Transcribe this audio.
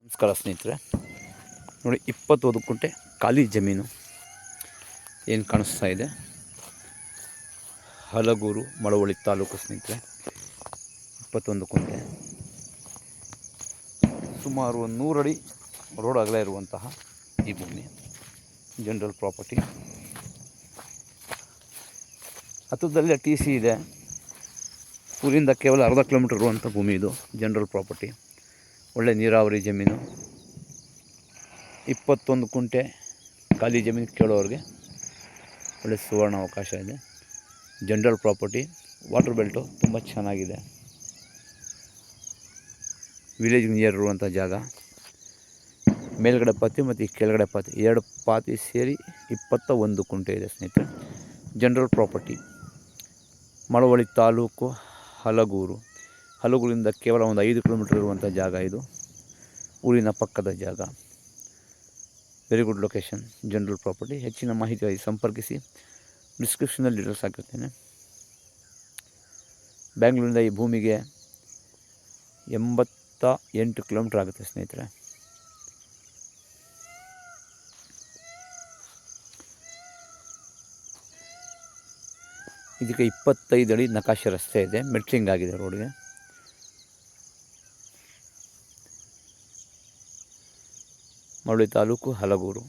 ನಮಸ್ಕಾರ ಸ್ನೇಹಿತರೆ, ನೋಡಿ 21 ಕುಂಟೆ ಖಾಲಿ ಜಮೀನು ಏನು ಕಾಣಿಸ್ತಾ ಇದೆ. ಹಲಗೂರು ಮಳವಳ್ಳಿ ತಾಲೂಕು ಸ್ನೇಹಿತರೆ. 21 ಕುಂಟೆ, ಸುಮಾರು 100 ಅಡಿ ರೋಡ್ ಅಗಲ ಇರುವಂತಹ ಈ ಭೂಮಿ ಜನರಲ್ ಪ್ರಾಪರ್ಟಿ. ಹತ್ತಿರದಲ್ಲೇ ಟಿ ಸಿ ಇದೆ. ಊರಿಂದ ಕೇವಲ ಅರ್ಧ ಕಿಲೋಮೀಟರ್ ಇರುವಂಥ ಭೂಮಿ ಇದು ಜನರಲ್ ಪ್ರಾಪರ್ಟಿ. ಒಳ್ಳೆ ನೀರಾವರಿ ಜಮೀನು. 21 ಕುಂಟೆ ಖಾಲಿ ಜಮೀನು ಕೇಳೋರಿಗೆ ಒಳ್ಳೆ ಸುವರ್ಣ ಅವಕಾಶ ಇದೆ. ಜನರಲ್ ಪ್ರಾಪರ್ಟಿ, ವಾಟರ್ ಬೆಲ್ಟು ತುಂಬ ಚೆನ್ನಾಗಿದೆ. ವಿಲೇಜ್ ನಿಯರ್ ಇರುವಂಥ ಜಾಗ. ಮೇಲ್ಗಡೆ ಪಾತಿ ಮತ್ತು ಈ ಕೆಳಗಡೆ ಪಾತಿ, 2 ಪಾತಿ ಸೇರಿ 21 ಕುಂಟೆ ಇದೆ ಸ್ನೇಹಿತರೆ. ಜನರಲ್ ಪ್ರಾಪರ್ಟಿ, ಮಳವಳ್ಳಿ ತಾಲೂಕು, ಹಲಗೂರಿಂದ ಕೇವಲ ಒಂದು 5 ಕಿಲೋಮೀಟರ್ ಇರುವಂಥ ಜಾಗ ಇದು. ಊರಿನ ಪಕ್ಕದ ಜಾಗ. Very good location, general property. ಹೆಚ್ಚಿನ ಮಾಹಿತಿಗಾಗಿ ಸಂಪರ್ಕಿಸಿ. ಡಿಸ್ಕ್ರಿಪ್ಷನಲ್ಲಿ ಡೀಟೇಲ್ಸ್ ಹಾಕಿರ್ತೇನೆ. ಬ್ಯಾಂಗ್ಳೂರಿಂದ ಈ ಭೂಮಿಗೆ 88 ಕಿಲೋಮೀಟರ್ ಆಗುತ್ತೆ ಸ್ನೇಹಿತರೆ. ಇದಕ್ಕೆ 25 ಅಡಿ ನಕಾಶೆ ರಸ್ತೆ ಇದೆ. ಮೆಟ್ಲಿಂಗ್ ಆಗಿದೆ ರೋಡ್ಗೆ. ಮಳವಳ್ಳಿ ತಾಲೂಕು, ಹಲಗೂರು.